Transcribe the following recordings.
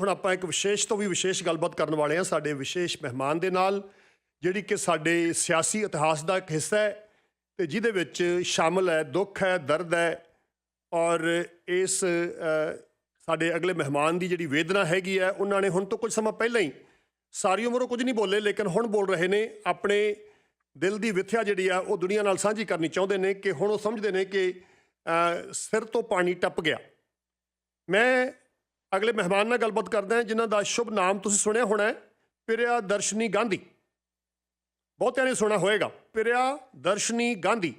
ਹੁਣ ਆਪਾਂ ਇੱਕ ਵਿਸ਼ੇਸ਼ ਤੋਂ ਵੀ ਵਿਸ਼ੇਸ਼ ਗੱਲਬਾਤ ਕਰਨ ਵਾਲੇ ਹਾਂ ਸਾਡੇ ਵਿਸ਼ੇਸ਼ ਮਹਿਮਾਨ ਦੇ ਨਾਲ, ਜਿਹੜੀ ਕਿ ਸਾਡੇ ਸਿਆਸੀ ਇਤਿਹਾਸ ਦਾ ਇੱਕ ਹਿੱਸਾ ਹੈ ਤੇ ਜਿਹਦੇ ਵਿੱਚ ਸ਼ਾਮਲ ਹੈ ਦੁੱਖ ਹੈ, ਦਰਦ ਹੈ ਔਰ ਇਸ ਸਾਡੇ ਅਗਲੇ ਮਹਿਮਾਨ ਦੀ ਜਿਹੜੀ ਵੇਦਨਾ ਹੈਗੀ ਹੈ, ਉਹਨਾਂ ਨੇ ਹੁਣ ਤੋਂ ਕੁਝ ਸਮਾਂ ਪਹਿਲਾਂ ਹੀ ਸਾਰੀ ਉਮਰ ਉਹ ਕੁਝ ਨਹੀਂ ਬੋਲੇ, ਲੇਕਿਨ ਹੁਣ ਬੋਲ ਰਹੇ ਨੇ। ਆਪਣੇ ਦਿਲ ਦੀ ਵਿਥਿਆ ਜਿਹੜੀ ਆ ਉਹ ਦੁਨੀਆ ਨਾਲ ਸਾਂਝੀ ਕਰਨੀ ਚਾਹੁੰਦੇ ਨੇ ਕਿ ਹੁਣ ਉਹ ਸਮਝਦੇ ਨੇ ਕਿ ਸਿਰ ਤੋਂ ਪਾਣੀ ਟੱਪ ਗਿਆ। ਮੈਂ ਅਗਲੇ ਮਹਿਮਾਨ ਨਾਲ ਗੱਲਬਾਤ ਕਰਦਾ ਜਿਨ੍ਹਾਂ ਦਾ ਸ਼ੁਭ ਨਾਮ ਤੁਸੀਂ ਸੁਣਿਆ ਹੋਣਾ ਹੈ, ਪ੍ਰਿਯਦਰਸ਼ਨੀ ਗਾਂਧੀ। ਬਹੁਤਿਆਂ ਨੇ ਸੁਣਿਆ ਹੋਏਗਾ ਪ੍ਰਿਯਦਰਸ਼ਨੀ ਗਾਂਧੀ।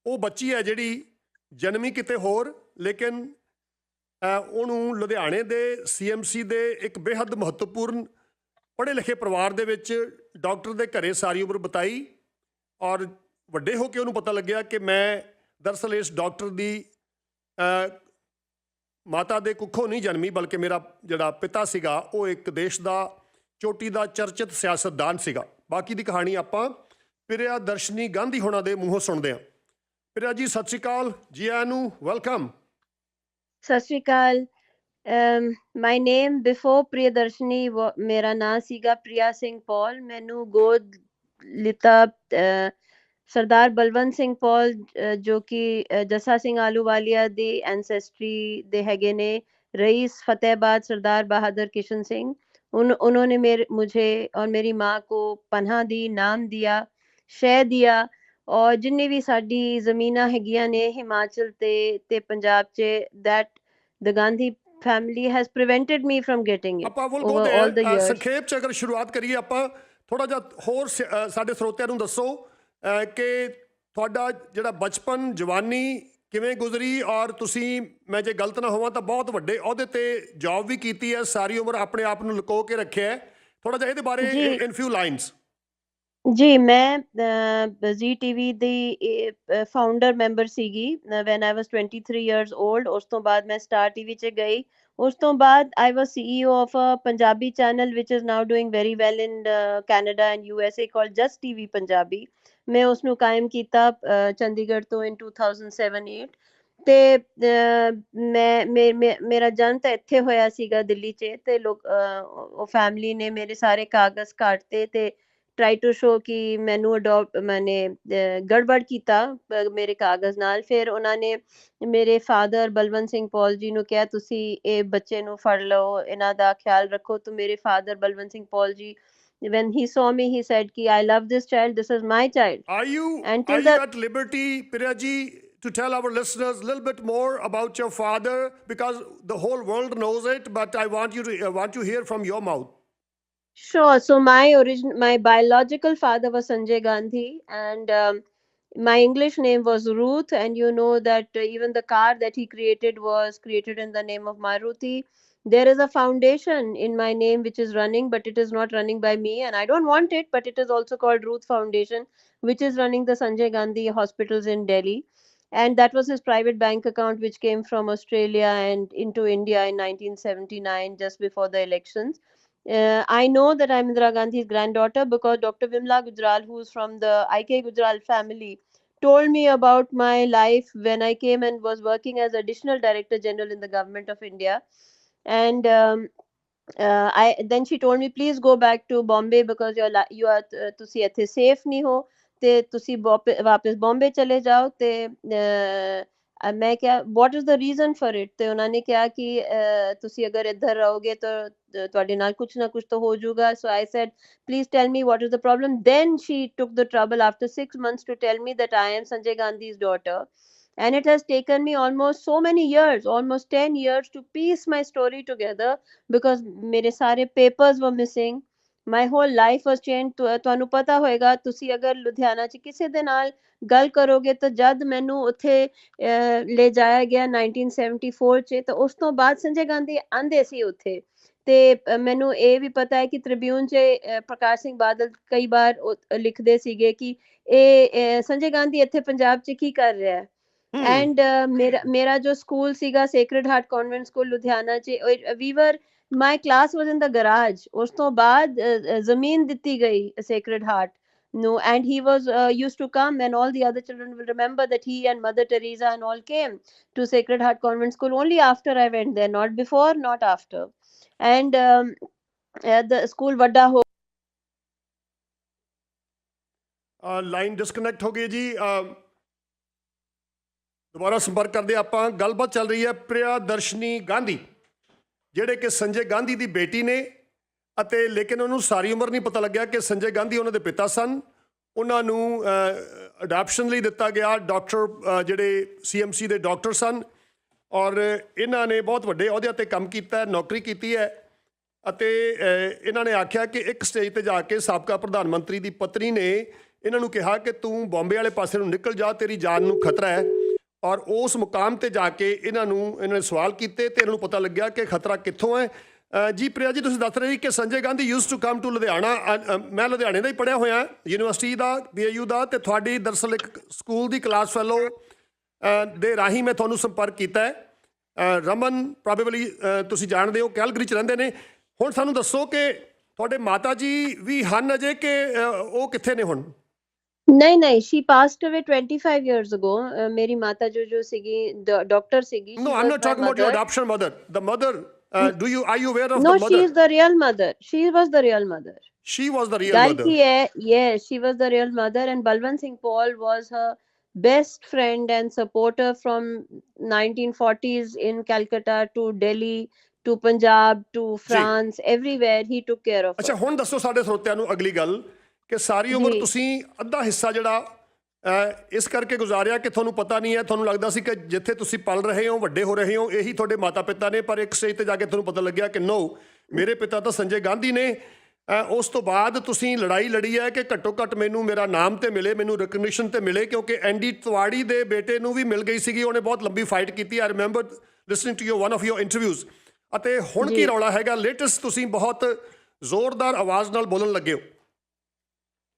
ਉਹ ਬੱਚੀ ਹੈ ਜਿਹੜੀ ਜਨਮੀ ਕਿਤੇ ਹੋਰ, ਲੇਕਿਨ ਉਹਨੂੰ ਲੁਧਿਆਣੇ ਦੇ CMC ਦੇ ਇੱਕ ਬੇਹੱਦ ਮਹੱਤਵਪੂਰਨ ਪੜ੍ਹੇ ਲਿਖੇ ਪਰਿਵਾਰ ਦੇ ਵਿੱਚ ਡਾਕਟਰ ਦੇ ਘਰੇ ਸਾਰੀ ਉਮਰ ਬਿਤਾਈ ਔਰ ਵੱਡੇ ਹੋ ਕੇ ਉਹਨੂੰ ਪਤਾ ਲੱਗਿਆ ਕਿ ਮੈਂ ਦਰਅਸਲ ਇਸ ਡਾਕਟਰ ਦੀ ਮਾਤਾ ਦੇ ਕੁੱਖੋਂ ਨਹੀਂ ਜਨਮੀ, ਬਲਕਿ ਮੇਰਾ ਜਿਹੜਾ ਪਿਤਾ ਸੀਗਾ ਉਹ ਇੱਕ ਦੇਸ਼ ਦਾ ਚੋਟੀ ਦਾ ਚਰਚਿਤ ਸਿਆਸਤਦਾਨ ਸੀਗਾ। ਬਾਕੀ ਦੀ ਕਹਾਣੀ ਆਪਾਂ ਪ੍ਰਿਯਦਰਸ਼ਨੀ ਗਾਂਧੀ ਹੋਣਾ ਦੇ ਮੂੰਹੋਂ ਸੁਣਦੇ ਹਾਂ। ਪ੍ਰਿਆ ਜੀ ਸਤਿ ਸ਼੍ਰੀ ਅਕਾਲ, ਜੀ ਆਇਆਂ ਨੂੰ, ਵੈਲਕਮ। ਸਤਿ ਸ਼੍ਰੀ ਅਕਾਲ। ਮਾਈ ਨੇਮ ਬਿਫੋਰ ਪ੍ਰਿਯਦਰਸ਼ਨੀ ਮੇਰਾ ਨਾਂ ਸੀਗਾ ਪ੍ਰਿਆ ਸਿੰਘ ਪੌਲ। ਮੈਨੂੰ ਗੋਦ ਲਿੱਤਾ ਸਰਦਾਰ ਬਲਵੰਤ ਸਿੰਘ ਪੌਲ ਜੋ ਕਿ ਜੱਸਾ ਸਿੰਘ ਆਹਲੂਵਾਲੀਆ ਦੀ ਐਂਸੈਸਟਰੀ ਦੇ ਹੈਗੇ ਨੇ। रईस फतेहाबाद सरदार बहादुर किशन सिंह, उन्होंने मुझे और मेरी माँ को पनाह दी, नाम दिया, शह दिया। और जिन्ने भी साडी ਜ਼ਮੀਨਾਂ ਹੈਗੀਆਂ ਨੇ ਹਿਮਾਚਲ ਤੇ ਪੰਜਾਬ 'ਚ, that the Gandhi family has prevented me from getting it over all the years। ਸੰਖੇਪ 'ਚ ਅਗਰ ਸ਼ੁਰੂਆਤ ਕਰੀਏ ਆਪਾਂ, ਥੋੜਾ ਜਿਹਾ ਹੋਰ ਸਾਡੇ ਸਰੋਤਿਆਂ ਨੂੰ ਦੱਸੋ ਕਿ ਤੁਹਾਡਾ ਜਿਹੜਾ ਬਚਪਨ ਜਵਾਨੀ ਕਿਵੇਂ ਗੁਜ਼ਰੀ ਔਰ ਤੁਸੀਂ, ਮੈਂ ਜੇ ਗਲਤ ਨਾ ਹੋਵਾਂ ਤਾਂ ਬਹੁਤ ਵੱਡੇ ਅਹੁਦੇ ਤੇ ਜੌਬ ਵੀ ਕੀਤੀ ਹੈ, ਸਾਰੀ ਉਮਰ ਆਪਣੇ ਆਪ ਨੂੰ ਲੁਕੋ ਕੇ ਰੱਖਿਆ ਹੈ। ਥੋੜਾ ਜਿਹਾ ਇਹਦੇ ਬਾਰੇ ਇਨ ਫਿਊ ਲਾਈਨਸ। ਜੀ ਮੈਂ ਜ਼ੀ ਟੀਵੀ ਦੀ ਫਾਊਂਡਰ ਮੈਂਬਰ ਸੀਗੀ ਵੈਨ ਆਈ ਵਾਸ 23 ਇਅਰਸ 올ਡ। ਉਸ ਤੋਂ ਬਾਅਦ ਮੈਂ ਸਟਾਰ ਟੀਵੀ 'ਚ ਗਈ। ਉਸ ਤੋਂ ਬਾਅਦ I was CEO of a Punjabi channel which is now doing very well in Canada and USA called just TV Punjabi. ਮੈਂ ਉਸਨੂੰ ਕਾਇਮ ਕੀਤਾ ਚੰਡੀਗੜ੍ਹ ਤੋਂ ਇਨ 2007-8 ਤੇ ਮੇਰਾ ਜਨਮ ਤਾਂ ਇੱਥੇ ਹੋਇਆ ਸੀਗਾ ਦਿੱਲੀ 'ਚ। ਤੇ ਉਹ ਫੈਮਿਲੀ ਨੇ ਮੇਰੇ ਸਾਰੇ ਕਾਗਜ਼ ਕਾਟਤੇ ਤੇ ਟਰਾਈ ਟੂ ਸ਼ੋ ਕਿ ਮੈਨੂੰ ਮੈਨੇ ਗੜਬੜ ਕੀਤਾ ਮੇਰੇ ਕਾਗਜ਼ ਨਾਲ। ਫਿਰ ਉਹਨਾਂ ਨੇ ਮੇਰੇ ਫਾਦਰ ਬਲਵੰਤ ਸਿੰਘ ਪੌਲ ਜੀ ਨੂੰ ਕਿਹਾ ਤੁਸੀਂ ਇਹ ਬੱਚੇ ਨੂੰ ਫੜ ਲਓ, ਇਹਨਾਂ ਦਾ ਖਿਆਲ ਰੱਖੋ। ਤਾਂ ਮੇਰੇ ਫਾਦਰ ਬਲਵੰਤ ਸਿੰਘ ਪੌਲ ਜੀ, when he saw me, he said ki I love this child, this is my child. Are you at liberty, Priya ji, to tell our listeners a little bit more about your father, because the whole world knows it, but I want to hear from your mouth. Sure. So my biological father was Sanjay Gandhi, and my English name was Ruth. And you know that even the car that he created was created in the name of Maruti. There is a foundation in my name which is running, but it is not running by me, and I don't want it. But it is also called Ruth Foundation, which is running the Sanjay Gandhi hospitals in Delhi. And that was his private bank account, which came from Australia and into India in 1979, just before the elections. I know that I'm Indira Gandhi's granddaughter because Dr. Vimla Gujral, who's from the IK Gujral family, told me about my life when I came and was working as Additional Director General in the Government of India. And then she told me, please go back to Bombay because you are ਤੁਸੀਂ ਇੱਥੇ safe ਨਹੀਂ ਹੋ ਤੇ ਤੁਸੀਂ ਵਾਪਸ ਬੰਬੇ ਚਲੇ ਜਾਓ। ਤੇ ਮੈਂ ਕਿਹਾ what is the reason for it? ਤੇ ਉਹਨਾਂ ਨੇ ਕਿਹਾ ਕਿ ਤੁਸੀਂ ਅਗਰ ਇੱਧਰ ਰਹੋਗੇ ਤਾਂ ਤੁਹਾਡੇ ਨਾਲ ਕੁਛ ਨਾ ਕੁਛ ਤਾਂ ਹੋ ਜਾਊਗਾ। So I said, please tell me what is the problem. Then she took the trouble after 6 months to tell me that I am Sanjay Gandhi's daughter. And it has taken me almost so many years, almost 10 years, to piece my story together because ਮੇਰੇ ਸਾਰੇ papers were missing. My whole life was changed. ਤੁਹਾਨੂੰ ਪਤਾ ਹੋਏਗਾ, ਤੁਸੀਂ ਅਗਰ ਲੁਧਿਆਣਾ 'ਚ ਕਿਸੇ ਦੇ ਨਾਲ ਗੱਲ ਕਰੋਗੇ ਤਾਂ ਜਦ ਮੈਨੂੰ ਉੱਥੇ ਲੈ ਜਾਇਆ ਗਿਆ 1974 'ਚ, ਤਾਂ ਉਸ ਤੋਂ ਬਾਅਦ ਸੰਜੇ ਗਾਂਧੀ ਆਂਦੇ ਸੀ ਉੱਥੇ। ਤੇ ਮੈਨੂੰ ਇਹ ਵੀ ਪਤਾ ਹੈ ਕਿ ਟ੍ਰਿਬਿਊਨ 'ਚ ਪ੍ਰਕਾਸ਼ ਸਿੰਘ ਬਾਦਲ ਕਈ ਵਾਰ ਲਿਖਦੇ ਸੀਗੇ ਕਿ ਇਹ ਸੰਜੇ ਗਾਂਧੀ ਇੱਥੇ ਪੰਜਾਬ 'ਚ ਕੀ ਕਰ ਰਿਹਾ ਹੈ। ਐਂਡ ਮੇਰਾ ਜੋ ਸਕੂਲ ਸੀਗਾ sacred heart convent school Ludhiana 'ਚ, ਮਾਈ ਕਲਾਸ ਵਾਜ਼ ਇਨ ਦਾ ਗਰਾਜ। ਉਸ ਤੋਂ ਬਾਅਦ ਜ਼ਮੀਨ ਦਿੱਤੀ ਗਈ ਸੇਕਰਡ ਹਾਰਟ ਨੂੰ, and he was used to come, and all the other children will remember that he and Mother Teresa and all came to Sacred Heart Convent School only after I went there, not before, not after. and the school ਵੱਡਾ ਹੋ line disconnect ਹੋ ਗਈ ਜੀ। ਦੁਬਾਰਾ ਸੰਪਰਕ ਕਰਦੇ ਆਪਾਂ। ਗੱਲਬਾਤ ਚੱਲ ਰਹੀ ਹੈ ਪ੍ਰਿਆਦਰਸ਼ਨੀ ਗਾਂਧੀ, ਜਿਹੜੇ ਕਿ ਸੰਜੇ ਗਾਂਧੀ ਦੀ ਬੇਟੀ ਨੇ, ਅਤੇ ਲੇਕਿਨ ਉਹਨੂੰ ਸਾਰੀ ਉਮਰ ਨਹੀਂ ਪਤਾ ਲੱਗਿਆ ਕਿ ਸੰਜੇ ਗਾਂਧੀ ਉਹਨਾਂ ਦੇ ਪਿਤਾ ਸਨ। ਉਹਨਾਂ ਨੂੰ ਅਡਾਪਸ਼ਨ ਲਈ ਦਿੱਤਾ ਗਿਆ। ਡਾਕਟਰ ਜਿਹੜੇ CMC ਦੇ ਡਾਕਟਰ ਸਨ, ਔਰ ਇਹਨਾਂ ਨੇ ਬਹੁਤ ਵੱਡੇ ਅਹੁਦਿਆਂ 'ਤੇ ਕੰਮ ਕੀਤਾ, ਨੌਕਰੀ ਕੀਤੀ ਹੈ। ਅਤੇ ਇਹਨਾਂ ਨੇ ਆਖਿਆ ਕਿ ਇੱਕ ਸਟੇਜ 'ਤੇ ਜਾ ਕੇ ਸਾਬਕਾ ਪ੍ਰਧਾਨ ਮੰਤਰੀ ਦੀ ਪਤਨੀ ਨੇ ਇਹਨਾਂ ਨੂੰ ਕਿਹਾ ਕਿ ਤੂੰ ਬੰਬੇ ਵਾਲੇ ਪਾਸੇ ਨੂੰ ਨਿਕਲ ਜਾ, ਤੇਰੀ ਜਾਨ ਨੂੰ ਖਤਰਾ ਹੈ। ਔਰ ਉਸ ਮੁਕਾਮ 'ਤੇ ਜਾ ਕੇ ਇਹਨਾਂ ਨੇ ਸਵਾਲ ਕੀਤੇ ਅਤੇ ਇਹਨਾਂ ਨੂੰ ਪਤਾ ਲੱਗਿਆ ਕਿ ਖਤਰਾ ਕਿੱਥੋਂ ਹੈ। ਜੀ ਪ੍ਰਿਆ ਜੀ, ਤੁਸੀਂ ਦੱਸ ਰਹੇ ਸੀ ਕਿ Sanjay Gandhi used to come to Ludhiana. ਮੈਂ ਲੁਧਿਆਣੇ ਦਾ ਹੀ ਪੜ੍ਹਿਆ ਹੋਇਆ, ਯੂਨੀਵਰਸਿਟੀ ਦਾ, PIU ਦਾ, ਅਤੇ ਤੁਹਾਡੀ ਦਰਅਸਲ ਇੱਕ ਸਕੂਲ ਦੀ ਕਲਾਸ ਫੈਲੋ ਦੇ ਰਾਹੀਂ ਮੈਂ ਤੁਹਾਨੂੰ ਸੰਪਰਕ ਕੀਤਾ ਹੈ। ਰਮਨ ਪ੍ਰੋਬੇਬਲੀ ਤੁਸੀਂ ਜਾਣਦੇ ਹੋ, ਕੈਲਗਰੀ 'ਚ ਰਹਿੰਦੇ ਨੇ। ਹੁਣ ਸਾਨੂੰ ਦੱਸੋ ਕਿ ਤੁਹਾਡੇ ਮਾਤਾ ਜੀ ਵੀ ਹਨ ਅਜੇ, ਕਿ ਉਹ ਕਿੱਥੇ ਨੇ ਹੁਣ? नहीं, she passed away 25 years ago. मेरी माता जो सीगी doctor सीगी. No, I'm not talking about your adoption mother. The mother, are you aware of No, the mother? she is the real mother. She was the real mother. She was the real Guy mother. ki hai, yes, she was the real mother, and Balwant Singh Paul was her best friend and supporter from 1940s in Calcutta to Delhi to Punjab to France, everywhere he took care of her. ਅੱਛਾ, ਹੁਣ ਦੱਸੋ ਸਾਡੇ ਸਰੋਤਿਆਂ ਨੂੰ ਅਗਲੀ ਗੱਲ ਕਿ ਸਾਰੀ ਉਮਰ ਜੀ। ਤੁਸੀਂ ਅੱਧਾ ਹਿੱਸਾ ਜਿਹੜਾ ਇਸ ਕਰਕੇ ਗੁਜ਼ਾਰਿਆ ਕਿ ਤੁਹਾਨੂੰ ਪਤਾ ਨਹੀਂ ਹੈ, ਤੁਹਾਨੂੰ ਲੱਗਦਾ ਸੀ ਕਿ ਜਿੱਥੇ ਤੁਸੀਂ ਪਲ ਰਹੇ ਹੋ, ਵੱਡੇ ਹੋ ਰਹੇ ਹੋ, ਇਹੀ ਤੁਹਾਡੇ ਮਾਤਾ ਪਿਤਾ ਨੇ, ਪਰ ਇੱਕ ਸਟੇਜ 'ਤੇ ਜਾ ਕੇ ਤੁਹਾਨੂੰ ਪਤਾ ਲੱਗਿਆ ਕਿ ਨੋ, ਮੇਰੇ ਪਿਤਾ ਤਾਂ ਸੰਜੇ ਗਾਂਧੀ ਨੇ। ਉਸ ਤੋਂ ਬਾਅਦ ਤੁਸੀਂ ਲੜਾਈ ਲੜੀ ਹੈ ਕਿ ਘੱਟੋ ਘੱਟ ਮੈਨੂੰ ਮੇਰਾ ਨਾਮ ਤੇ ਮਿਲੇ, ਮੈਨੂੰ ਰਿਕਗਨੀਸ਼ਨ ਤੇ ਮਿਲੇ, ਕਿਉਂਕਿ ਐਂਡੀ ਤਿਵਾੜੀ ਦੇ ਬੇਟੇ ਨੂੰ ਵੀ ਮਿਲ ਗਈ ਸੀਗੀ, ਉਹਨੇ ਬਹੁਤ ਲੰਬੀ ਫਾਈਟ ਕੀਤੀ। I remember listening to you one of your interviews. ਅਤੇ ਹੁਣ ਕੀ ਰੌਲਾ ਹੈਗਾ? ਲੇਟੈਸਟ ਤੁਸੀਂ ਬਹੁਤ ਜ਼ੋਰਦਾਰ ਆਵਾਜ਼ ਨਾਲ ਬੋਲਣ ਲੱਗੇ ਹੋ।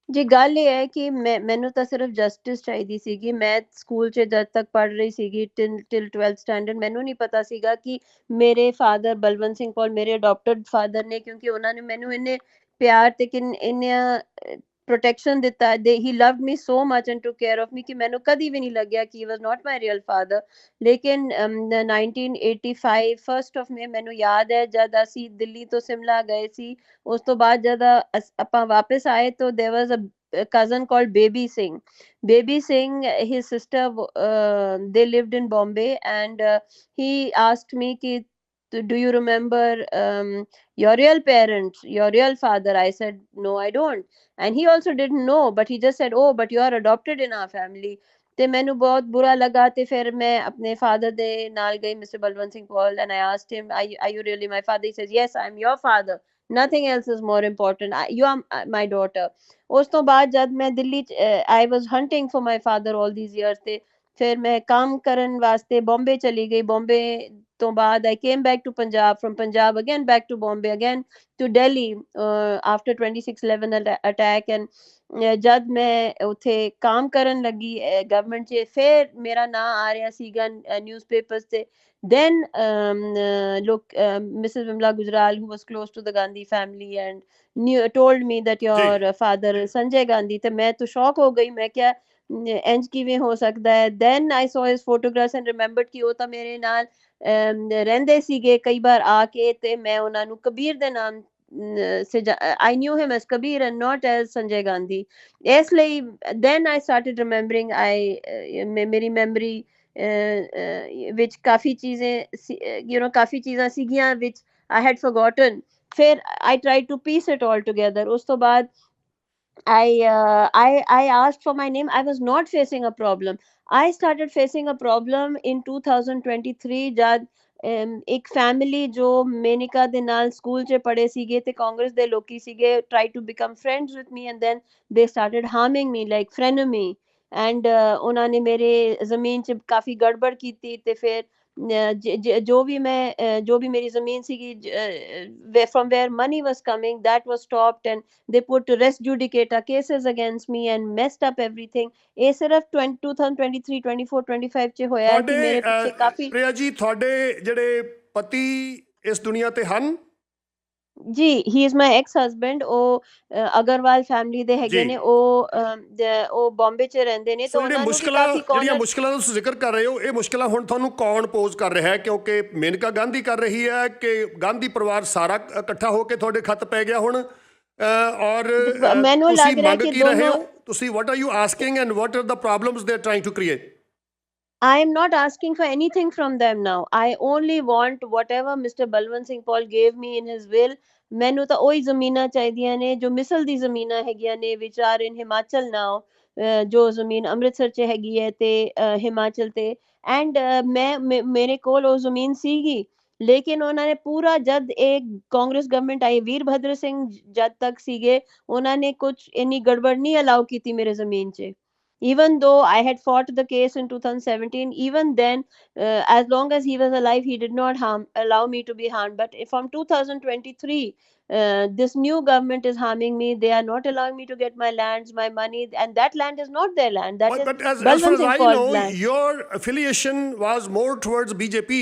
ਜੀ ਗੱਲ ਇਹ ਹੈ ਕਿ ਮੈਨੂੰ ਤਾਂ ਸਿਰਫ ਜਸਟਿਸ ਚਾਹੀਦੀ ਸੀਗੀ। ਮੈਂ ਸਕੂਲ 'ਚ ਜਦ ਤੱਕ ਪੜ੍ਹ ਰਹੀ ਸੀਗੀ ਟਿਲ 12th ਸਟੈਂਡਰਡ, ਮੈਨੂੰ ਨਹੀਂ ਪਤਾ ਸੀਗਾ ਕਿ ਮੇਰੇ ਫਾਦਰ ਬਲਵੰਤ ਸਿੰਘ ਪੌਲ ਮੇਰੇ ਅਡੋਪਟਡ ਫਾਦਰ ਨੇ, ਕਿਉਂਕਿ ਉਹਨਾਂ ਨੇ ਮੈਨੂੰ ਇੰਨੇ ਪਿਆਰ ਤੇ ਇੰਨਾ ਪ੍ਰੋਟੈਕਸ਼ਨ ਦਿੱਤਾ। He loved me so much and to care of me ਕਿ ਮੈਨੂੰ ਕਦੀ ਵੀ ਨਹੀਂ ਲੱਗਿਆ ਕਿ ਹੀ ਵਾਸ ਨਾਟ ਮਾਈ ਰੀਅਲ ਫਾਦਰ। ਲੇਕਿਨ 1985 1 ਮਈ ਮੈਨੂੰ ਯਾਦ ਹੈ, ਜਦ ਅਸੀਂ ਦਿੱਲੀ ਤੋਂ ਸਿਮਲਾ ਗਏ ਸੀ, ਉਸ ਤੋਂ ਬਾਅਦ ਜਦ ਆਪਾਂ ਵਾਪਸ ਆਏ ਤਾਂ there was a cousin called Baby Singh. Baby Singh, his sister, they lived in Bombay, and he asked me ki, do you remember your real parents, your real father? I said no, I don't, and he also didn't know, but he just said, oh, but you are adopted in our family. ਤੇ ਮੈਨੂੰ ਬਹੁਤ ਬੁਰਾ ਲੱਗਾ, ਤੇ ਫਿਰ ਮੈਂ ਆਪਣੇ father ਦੇ ਨਾਲ ਗਈ, mister Balwant Singh Paul, and I asked him, are you really my father? He says, yes, I'm your father, nothing else is more important, you are my daughter. ਉਸ ਤੋਂ ਬਾਅਦ ਜਦ ਮੈਂ Delhi I was hunting for my father all these years, ਤੇ ਫਿਰ ਮੈਂ ਕੰਮ ਕਰਨ ਵਾਸਤੇ ਬੰਬੇ ਚਲੀ ਗਈ। ਬੰਬੇ ਤੋਂ ਬਾਅਦ I came back to Punjab, from Punjab again back to Bombay, again to Delhi after 26/11 attack, and ਜਦ ਮੈਂ ਉੱਥੇ ਕੰਮ ਕਰਨ ਲੱਗੀ ਗਵਰਨਮੈਂਟ 'ਚ, ਫਿਰ ਮੇਰਾ ਨਾਂ ਆ ਰਿਹਾ ਸੀਗਾ ਨਿਊਜ਼ਪੇਪਰਸ ਤੇ। Then look, Mrs. Vimla Gujral, who was close to the Gandhi family, and told me that your father is Sanjay Gandhi. ਤੇ ਮੈਂ ਤਾਂ ਸ਼ੌਕ ਹੋ ਗਈ, ਮੈਂ ਕਿਹਾ ਇੰਜ ਕਿਵੇਂ ਹੋ ਸਕਦਾ ਹੈ? Then I saw his photographs and remembered ਕਿ ਉਹ ਤਾਂ ਮੇਰੇ ਨਾਲ ਰਹਿੰਦੇ ਸੀਗੇ ਕਈ ਵਾਰ ਆ ਕੇ, ਤੇ ਮੈਂ ਉਹਨਾਂ ਨੂੰ ਕਬੀਰ ਦੇ ਨਾਮ I knew him as Kabir and not as Sanjay Gandhi. ਇਸ ਲਈ then I started remembering, ਮੇਰੀ memory ਵਿੱਚ ਕਾਫੀ ਚੀਜ਼ਾਂ ਕਾਫੀ ਚੀਜ਼ਾਂ ਸੀਗੀਆਂ which I had forgotten. ਫਿਰ I tried to piece it all together. ਉਸ ਤੋਂ ਬਾਅਦ I asked for my name. I was not facing a problem. I started facing a problem in 2023 ਜਦ ਇੱਕ ਫੈਮਿਲੀ ਜੋ ਮੇਨਿਕਾ ਦੇ ਨਾਲ ਸਕੂਲ 'ਚ ਪੜ੍ਹੇ ਸੀਗੇ ਤੇ ਕਾਂਗਰਸ ਦੇ ਲੋਕੀ ਸੀਗੇ, try to become friends with me, and then they started harming me like frenemy, and ਉਹਨਾਂ ਨੇ ਮੇਰੇ ਜ਼ਮੀਨ 'ਚ ਕਾਫੀ ਗੜਬੜ ਕੀਤੀ। ਤੇ ਫਿਰ ਜੋ ਵੀ ਮੇਰੀ ਜ਼ਮੀਨ ਸੀਗੀ, from where money was coming, that was stopped, and they put res judicata cases against me and messed up everything. ਇਹ ਸਿਰਫ 2023 24 25 'ਚ ਹੋਇਆ ਕਿ ਮੇਰੇ ਪਿੱਛੇ ਕਾਫੀ। ਪ੍ਰਿਆ ਜੀ, ਤੁਹਾਡੇ ਜਿਹੜੇ ਪਤੀ ਇਸ ਦੁਨੀਆ ਤੇ ਹਨ? ਜੀ he is my ex husband. ਉਹ ਅਗਰਵਾਲ ਫੈਮਿਲੀ ਦੇ ਹੈਗੇ ਜੀ। ਨੇ। ਉਹ ਬੰਬੇ 'ਚ ਰਹਿੰਦੇ ਨੇ, ਸੋ ਤਾਂ ਉਹਨਾਂ ਨੂੰ ਵੀ ਕਾਫੀ ਜਿਹੜੀਆਂ ਕੌਨਰ। ਮੁਸ਼ਕਲਾਂ ਦਾ ਤੁਸੀਂ ਜ਼ਿਕਰ ਕਰ ਰਹੇ ਹੋ, ਇਹ ਮੁਸ਼ਕਲਾਂ ਹੁਣ ਤੁਹਾਨੂੰ ਕੌਣ ਪੋਜ਼ ਕਰ ਰਿਹਾ ਹੈ? ਕਿਉਂਕਿ ਮੇਨਕਾ ਗਾਂਧੀ ਕਰ ਰਹੀ ਹੈ ਕਿ ਗਾਂਧੀ ਪਰਿਵਾਰ ਸਾਰਾ ਇਕੱਠਾ ਹੋ ਕੇ ਤੁਹਾਡੇ ਖੱਤ ਪੈ ਗਿਆ ਹੁਣ? ਔਰ ਮੈਨੂੰ ਤੁਸੀਂ ਲੱਗ ਰਿਹਾ ਮੰਗ ਕਿ ਕੀ ਰਹੇ ਦੋਨੋਂ। ਹੋ? ਤੁਸੀਂ what are you asking and what are the problems they are trying to create? I am not asking for anything from them now. I only want whatever Mr. Balwant Singh Paul gave me in his will. ਮੈਨੂੰ ਤਾਂ ਉਹੀ ਜ਼ਮੀਨਾਂ ਚਾਹੀਦੀਆਂ ਨੇ ਜੋ ਮਿਸਲ ਦੀ ਜ਼ਮੀਨਾਂ ਹੈਗੀਆਂ ਨੇ, ਵਿਚ ਆਰ ਇਨ ਹਿਮਾਚਲ ਨਾਓ। ਜੋ ਜ਼ਮੀਨ ਅੰਮ੍ਰਿਤਸਰ 'ਚ ਹੈਗੀ ਹੈ ਤੇ ਹਿਮਾਚਲ ਤੇ। ਐਂਡ ਮੇਰੇ ਕੋਲ ਉਹ ਜ਼ਮੀਨ ਸੀਗੀ, ਲੇਕਿਨ ਉਹਨਾਂ ਨੇ ਪੂਰਾ, ਜਦ ਇਹ ਕਾਂਗਰਸ ਗਵਰਨਮੈਂਟ ਆਈ, ਵੀਰਭੱਦਰ ਸਿੰਘ ਜਦ ਤੱਕ ਸੀਗੇ, ਉਹਨਾਂ ਨੇ ਕੁਝ ਇੰਨੀ ਗੜਬੜ ਨਹੀਂ ਅਲਾਉ ਕੀਤੀ ਮੇਰੇ ਜ਼ਮੀਨ 'ਚ। Even though I had fought the case in 2017, even then, as long as he was alive, he did not allow me to be harmed. But from 2023, this new government is harming me. They are not allowing me to get my lands, my money, and that land is not their land. That is But as far Balwant as Singh I Paul's know, land. your affiliation was more towards BJP.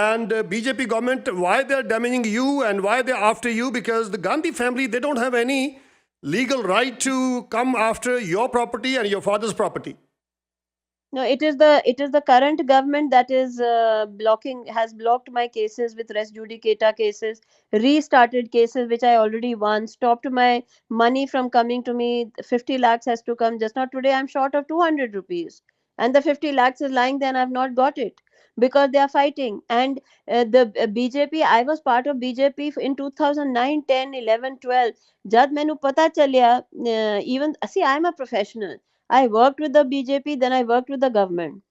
And BJP government, why they're damaging you and why they're after you? Because the Gandhi family, they don't have any legal right to come after your property and your father's property. No, it is the current government that is has blocked my cases with res judicata cases, restarted cases which I already won, stopped my money from coming to me. 50 lakhs has to come. Just not today, I'm short of 200 rupees. And the 50 lakhs is lying there and I've not got it because they are fighting. And the BJP, I was part of BJP in 2009, 10, 11, 12. Jad mainu pata chalya, even, see, I'm a professional. I worked with the BJP, then I worked with the government.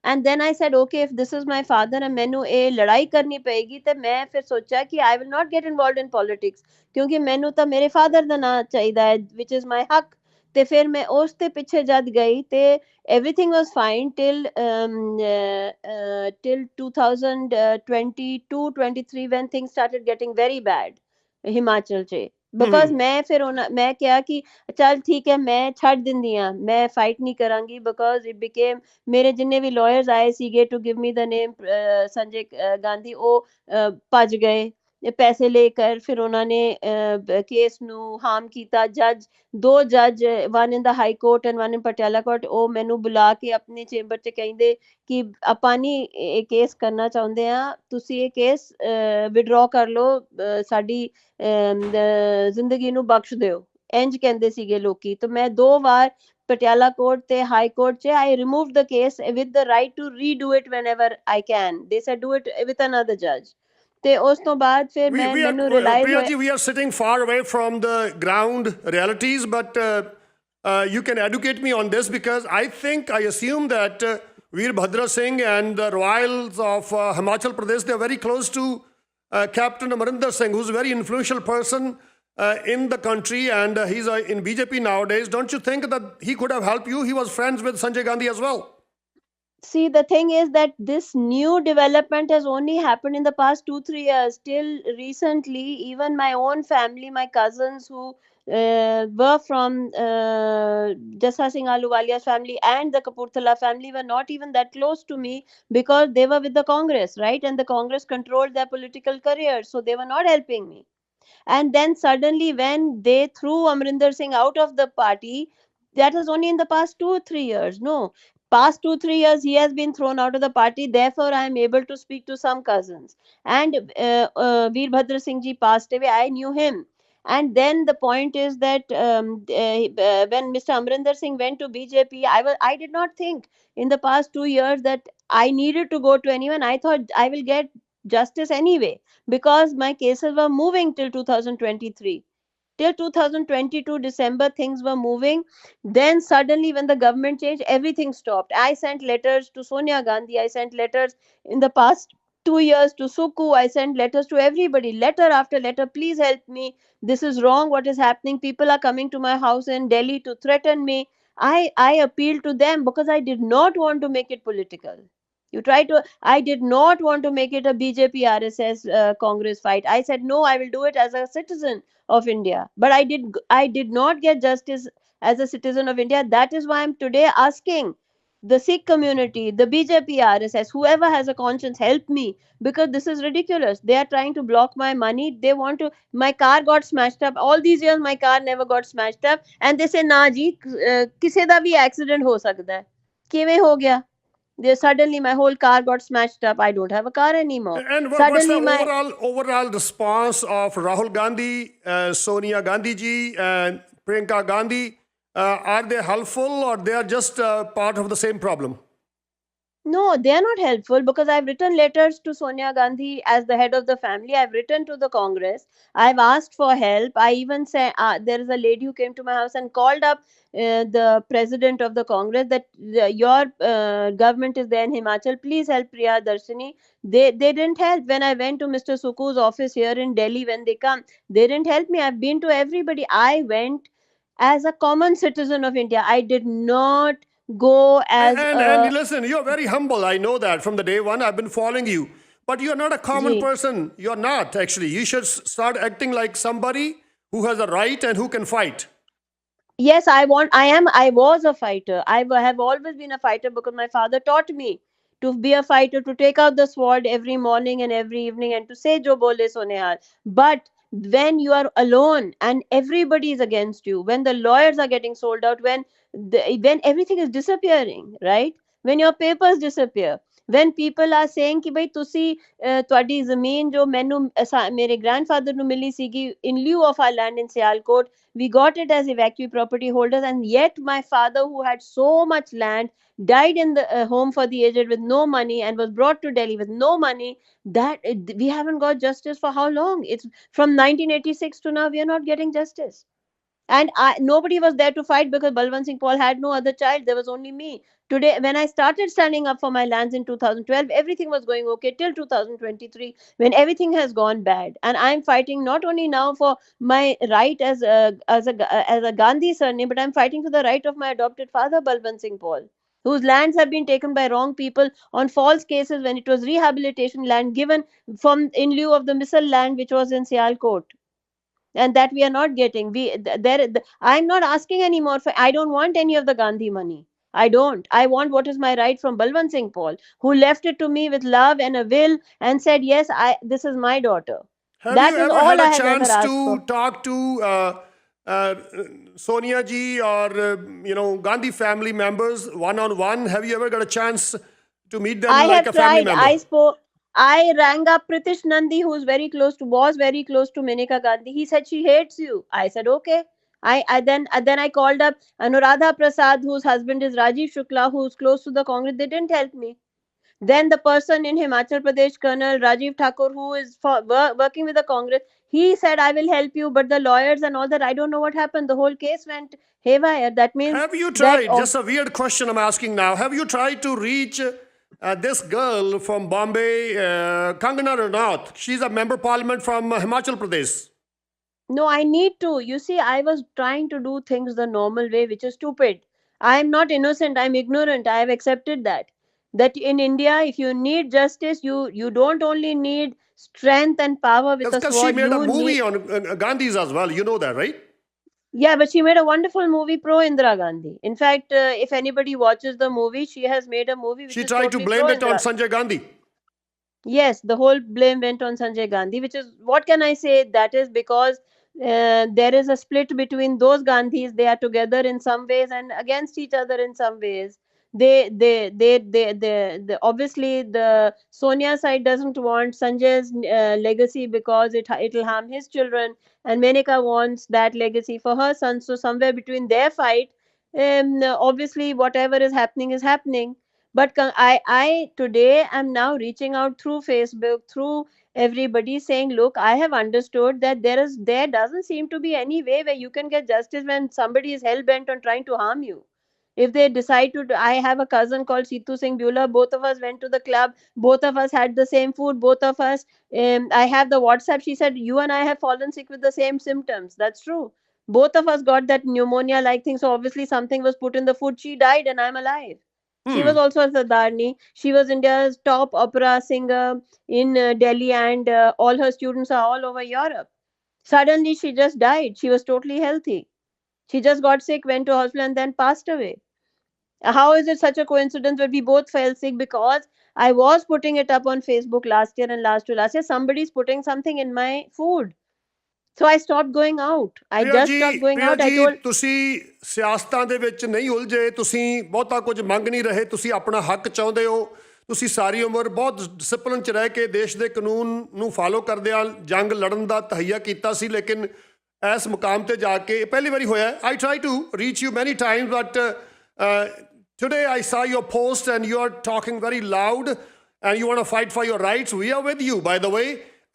And then I said, okay, if this is my father and मैनू ये लड़ाई करनी पएगी, तो मैं फिर सोचा कि I will not get involved in politics, क्योंकि मैनू तो मेरे father ਦਾ ਨਾਂ ਚਾਹੀਦਾ ਹੈ, which is my हक। ਤੇ ਫਿਰ ਮੈਂ ਉਸ ਦੇ ਪਿੱਛੇ ਜਦ ਗਈ ਤੇ everything was fine till 2022 23 when things started getting very bad Himachal 'ਚ। ਬਿਕੋਜ਼ ਮੈਂ ਕਿਹਾ ਕਿ ਚੱਲ ਠੀਕ ਹੈ, ਮੈਂ ਛੱਡ ਦਿੰਦੀ ਹਾਂ, ਮੈਂ ਫਾਈਟ ਨਹੀਂ ਕਰਾਂਗੀ। ਬਿਕੋਜ਼ ਇਟ ਬਿਕੇਮ, ਮੇਰੇ ਜਿੰਨੇ ਵੀ ਲਾਇਰਸ ਆਏ ਸੀਗੇ ਟੂ ਗਿਵ ਮੀ ਦ ਨੇਮ ਸੰਜੇ ਗਾਂਧੀ, ਉਹ ਭੱਜ ਗਏ ਪੈਸੇ ਲੈ ਕਰ। ਫਿਰ ਉਹਨਾਂ ਨੇ ਕੇਸ ਨੂੰ ਹਾਰਮ ਕੀਤਾ। ਦੋ ਜੱਜ, one in the high court and one in Patiala court, ਉਹ ਮੈਨੂੰ ਬੁਲਾ ਕੇ ਆਪਣੇ ਚੇਂਬਰ 'ਚ ਕਹਿੰਦੇ ਕਿ ਆਪਾਂ ਨਹੀਂ ਇਹ ਕੇਸ ਕਰਨਾ ਚਾਹੁੰਦੇ ਆ, ਤੁਸੀਂ ਇਹ ਕੇਸ ਵਿਡਰਾਅ ਕਰ ਲਓ, ਸਾਡੀ ਜ਼ਿੰਦਗੀ ਨੂੰ ਬਖਸ਼ ਦਿਓ। ਇੰਜ ਕਹਿੰਦੇ ਸੀਗੇ ਲੋਕੀ। ਤਾਂ ਮੈਂ 2 ਵਾਰ ਪਟਿਆਲਾ ਕੋਰਟ ਤੇ ਹਾਈ ਕੋਰਟ 'ਚ I removed the case with the right to redo it whenever I can. They said do it with another judge. ਤੇ ਉਸ ਤੋਂ ਬਾਅਦ ਫਿਰ ਮੈਨੂੰ ਰਿਲਾਈਜ਼ Priya ਹੋਇਆ। ji, we are sitting far away from the ground realities, but you can educate me on this, because I assume that Veerbhadra Singh and the royals of Himachal Pradesh, they are very close to Captain Amarinder Singh, who's a very influential person in the country, and he's in BJP nowadays. Don't you think that he could have helped you? He was friends with Sanjay Gandhi as well. See, the thing is that this new development has only happened in the past 2-3 years. Till recently, even my own family, my cousins who were from Jassa Singh Ahluwalia's family and the Kapurthala family were not even that close to me, because they were with the Congress, right? And the Congress controlled their political careers, so they were not helping me. And then suddenly, when they threw Amrinder Singh out of the party, that was only in the past 2 or 3 years. No, past 2 3 years he has been thrown out of the party. Therefore I am able to speak to some cousins. And Veerbhadra Singh ji passed away, I knew him. And then the point is that when Mr. Amrinder Singh went to BJP, I did not think in the past 2 years that I needed to go to anyone. I thought I will get justice anyway, because my cases were moving till 2023. Till 2022 December, things were moving. Then suddenly, when the government changed, everything stopped. I sent letters to Sonia Gandhi. I sent letters in the past 2 years to Suku. I sent letters to everybody, letter after letter. Please help me. This is wrong. What is happening? People are coming to my house in Delhi to threaten me. I appealed to them because I did not want to make it political. I did not want to make it a BJP RSS Congress fight. I said, no, I will do it as a citizen of India. But I did not get justice as a citizen of India. That is why I'm today asking the Sikh community, the BJP, RSS, whoever has a conscience, help me, because this is ridiculous. They are trying to block my money. They want to. My car got smashed up. All these years, my car never got smashed up, and they say, "Na ji, किसी दा भी accident हो सकता है." किवें हो गया? Suddenly my whole car got smashed up. I don't have a car anymore. And what's the Suddenly my overall response of Rahul Gandhi, Sonia Gandhi ji, and Priyanka Gandhi? Are they helpful, or they are just part of the same problem? No, they are not helpful, because I've written letters to Sonia Gandhi as the head of the family. I've written to the Congress. I've asked for help. I even say there is a lady who came to my house and called up the president of the Congress that your government is there in Himachal. Please help Priya Darshini. They didn't help. When I went to Mr. Suku's office here in Delhi, when they come, they didn't help me. I've been to everybody. I went as a common citizen of India. I did not go as And a listen, you're very humble. I know that from the day one. I've been following you. But you're not a common Ji. person. You're not, actually. You should start acting like somebody who has a right and who can fight. Yes, I was a fighter. Have always been a fighter, because my father taught me to be a fighter, to take out the sword every morning and every evening, and to say jo bole so nihal. But when you are alone and everybody is against you, when the lawyers are getting sold out, when everything is disappearing, right? When your papers disappear, when people are saying कि भाई तुसी ਤੁਹਾਡੀ ਜ਼ਮੀਨ ਜੋ ਮੈਨੂੰ ਮੇਰੇ grandfather ਨੂੰ ਮਿਲੀ ਸੀਗੀ in lieu of our land in Sialkot, we got it as evacuee property holders, and yet my father, who had so much land, died in the home for the aged with no money, and was brought to Delhi with no money. We haven't got justice for how long? It's from 1986 to now. We are not getting justice. And nobody was there to fight, because Balwant Singh Paul had no other child. There was only me. Today, when I started standing up for my lands in 2012, everything was going okay till 2023, when everything has gone bad. And I'm fighting not only now for my right as a Gandhi surname, but I'm fighting for the right of my adopted father, Balwant Singh Paul, whose lands have been taken by wrong people on false cases, when it was rehabilitation land given from in lieu of the missile land which was in Sialkot, and that we are not getting. I'm not asking anymore for. I don't want any of the Gandhi money. I don't. I want what is my right from Balwant Singh Paul, who left it to me with love and a will, and said, yes, this is my daughter. Have you That is ever all had I a have ever chance asked to for. talk to uh, Sonia ji, or Gandhi family members one on one? Have you ever got a chance to meet them I like have a family tried. member? I rang up Pritish Nandi, was very close to Maneka Gandhi. He said she hates you. I said okay. Then I called up Anuradha Prasad, whose husband is Rajiv Shukla, who's close to the Congress. They didn't help me. Then the person in Himachal Pradesh, Colonel Rajiv Thakur, who is working with the Congress, he said, I will help you. But the lawyers and all that, I don't know what happened. The whole case went haywire. That means Have you that tried, just a weird question I'm asking now, have you tried to reach this girl from Bombay, Kangana Ranaut? She's a member parliament from Himachal Pradesh. no, I need to. You see, I was trying to do things the normal way, which is stupid. I am not innocent. I'm ignorant. I have accepted that. That in India, if you need justice, you don't only need strength and power with a Because she sword. made a You need. movie on Gandhis as well. You know that, right? Yeah, but she made a wonderful movie pro Indira Gandhi. In fact, if anybody watches the movie, she has made a movie which She is tried to totally pro blame it on Indira. Sanjay Gandhi. Yes, the whole blame went on Sanjay Gandhi, which is, what can I say? That is because there is a split between those Gandhis. They are together in some ways and against each other in some ways. Obviously the Sonia side doesn't want Sanjay's legacy, because it'll harm his children, and Meneka wants that legacy for her son. So somewhere between their fight, obviously whatever is happening. But I today am now reaching out through Facebook, through everybody, saying, look, I have understood that there doesn't seem to be any way where you can get justice when somebody is hell bent on trying to harm you. If they decide to, I have a cousin called Situ Singh Beulah. Both of us went to the club. Both of us had the same food. Both of us. I have the WhatsApp. She said, you and I have fallen sick with the same symptoms. That's true. Both of us got that pneumonia-like thing. So obviously something was put in the food. She died, and I'm alive. She was Hmm. also a Sardarni. She was India's top opera singer in Delhi, and all her students are all over Europe. Suddenly, she just died. She was totally healthy. She just got sick, went to hospital, and then passed away. How is it such a coincidence that we both fell sick? Because I was putting it up on Facebook last year and last to last year. Somebody's putting something in my food. So I stopped going out. I just stopped going Priya out. I ਜੀ told, ਤੁਸੀਂ ਸਿਆਸਤਾਂ ਦੇ ਵਿੱਚ ਨਹੀਂ ਉਲਝੇ, ਤੁਸੀਂ ਬਹੁਤਾ ਕੁਝ ਮੰਗ ਨਹੀਂ ਰਹੇ, ਤੁਸੀਂ ਆਪਣਾ ਹੱਕ ਚਾਹੁੰਦੇ ਹੋ। ਤੁਸੀਂ ਸਾਰੀ ਉਮਰ ਬਹੁਤ ਡਿਸਪਲਿਨ 'ਚ ਰਹਿ ਕੇ ਦੇਸ਼ ਦੇ ਕਾਨੂੰਨ ਨੂੰ ਫਾਲੋ ਕਰਦਿਆਂ ਜੰਗ ਲੜਨ ਦਾ ਤਹਈਆ ਕੀਤਾ ਸੀ, ਲੇਕਿਨ ਇਸ ਮੁਕਾਮ ਤੇ ਜਾ ਕੇ ਪਹਿਲੀ ਵਾਰੀ ਹੋਇਆ। I try to reach you many times but today I saw your post and you are talking very loud and you want to fight for your rights. We are with you, by the way.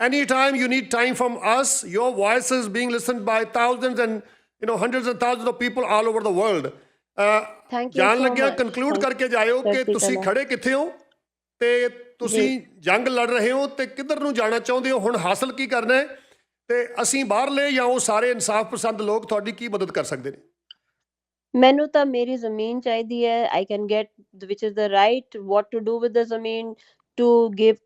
Anytime you need time from us, your voice is being listened by thousands and hundreds and thousands of people all over the world. thank you ਜਾਣ so ਲੱਗਿਆ much. Conclude ਕਰਕੇ ਜਾਇਓ ਕਿ ਤੁਸੀਂ ਖੜੇ ਕਿੱਥੇ ਹੋ ਤੇ ਤੁਸੀਂ ਜੰਗ ਲੜ ਰਹੇ ਹੋ ਤੇ ਕਿੱਧਰ ਨੂੰ ਜਾਣਾ ਚਾਹੁੰਦੇ ਹੋ, ਹੁਣ ਹਾਸਲ ਕੀ ਕਰਨਾ ਹੈ, ਤੇ ਅਸੀਂ ਬਾਹਰਲੇ ਜਾਂ ਉਹ ਸਾਰੇ ਇਨਸਾਫ ਪਸੰਦ ਲੋਕ ਤੁਹਾਡੀ ਕੀ ਮਦਦ ਕਰ ਸਕਦੇ ਨੇ। ਮੈਨੂੰ ਤਾਂ ਮੇਰੀ ਜ਼ਮੀਨ ਚਾਹੀਦੀ ਹੈ। I can get which is the right what to do with the zameen to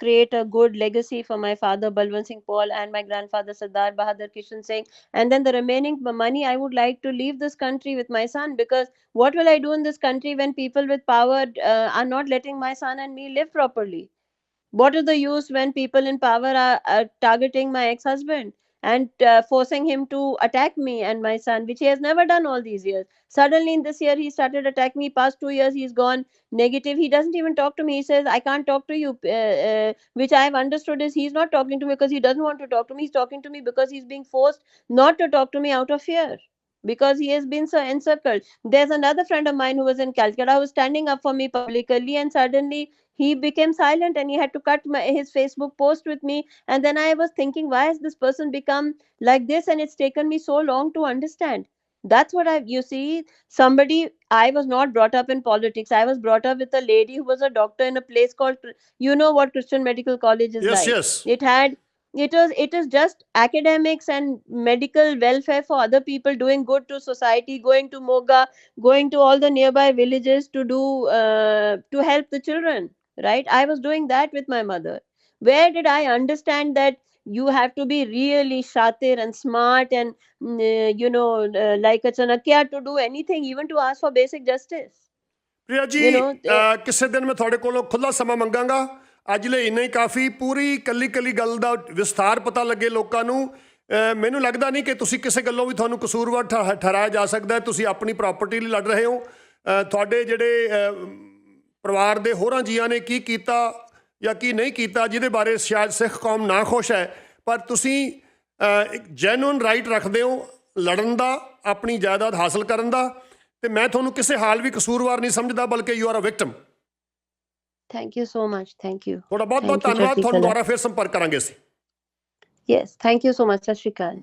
create a good legacy for my father Balwant Singh Paul and my grandfather Sardar Bahadur Kishan Singh, and then the remaining money I would like to leave this country with my son, because what will I do in this country when people with power are not letting my son and me live properly? What is the use when people in power are targeting my ex-husband and forcing him to attack me and my son, which he has never done all these years? Suddenly, in this year, he started attacking me. Past 2 years, he's gone negative. He doesn't even talk to me. He says, "I can't talk to you," which I have understood is he's not talking to me because he doesn't want to talk to me. He's talking to me because he's being forced not to talk to me out of fear, because he has been so encircled. There's another friend of mine who was in Calcutta who was standing up for me publicly, and suddenly he became silent and he had to cut his Facebook post with me. And then I was thinking, why has this person become like this? And it's taken me so long to understand. That's what you see, somebody, I was not brought up in politics. I was brought up with a lady who was a doctor in a place called, you know what Christian Medical College is Yes, like. yes. It is just academics and medical welfare for other people, doing good to society, going to Moga, going to all the nearby villages to do to help the children, right? I was doing that with my mother. Where did I understand that you have to be really shatir and smart and like a chanakya to do anything, even to ask for basic justice? Priya ji, ਕਿਸੇ ਦਿਨ ਮੈਂ ਤੁਹਾਡੇ ਕੋਲੋਂ ਖੁੱਲ੍ਹਾ ਸਮਾਂ ਮੰਗਾਂਗਾ। ਅੱਜ ਲਈ ਇੰਨਾ ਹੀ ਕਾਫੀ। ਪੂਰੀ ਕੱਲੀ ਕੱਲੀ ਗੱਲ ਦਾ ਵਿਸਥਾਰ ਪਤਾ ਲੱਗੇ ਲੋਕਾਂ ਨੂੰ। ਮੈਨੂੰ ਲੱਗਦਾ ਨਹੀਂ ਕਿ ਤੁਸੀਂ ਕਿਸੇ ਗੱਲੋਂ ਵੀ ਤੁਹਾਨੂੰ ਕਸੂਰਵਾਰ ਠਹਿਰਾਇਆ ਜਾ ਸਕਦਾ ਹੈ। ਤੁਸੀਂ ਆਪਣੀ ਪ੍ਰਾਪਰਟੀ ਲਈ ਲੜ ਰਹੇ ਹੋ। ਤੁਹਾਡੇ ਜਿਹੜੇ ਪਰਿਵਾਰ ਦੇ ਹੋਰਾਂ ਜੀਆਂ ਨੇ ਕੀ ਕੀਤਾ ਜਾਂ ਕੀ ਨਹੀਂ ਕੀਤਾ, ਜਿਹਦੇ ਬਾਰੇ ਸ਼ਾਇਦ ਸਿੱਖ ਕੌਮ ਨਾ ਖੁਸ਼ ਹੈ, ਪਰ ਤੁਸੀਂ ਇੱਕ ਜੈਨੂਅਨ ਰਾਈਟ ਰੱਖਦੇ ਹੋ ਲੜਨ ਦਾ, ਆਪਣੀ ਜਾਇਦਾਦ ਹਾਸਲ ਕਰਨ ਦਾ, ਤੇ ਮੈਂ ਤੁਹਾਨੂੰ ਕਿਸੇ ਹਾਲ ਵੀ ਕਸੂਰਵਾਰ ਨਹੀਂ ਸਮਝਦਾ, ਬਲਕਿ you are a victim. Thank you so much. Thank you. ਤੁਹਾਡਾ ਬਹੁਤ ਬਹੁਤ ਧੰਨਵਾਦ। ਤੁਹਾਨੂੰ ਦੁਬਾਰਾ ਫਿਰ ਸੰਪਰਕ ਕਰਾਂਗੇ ਅਸੀਂ। Yes, thank you so much. Sat Shri Akal.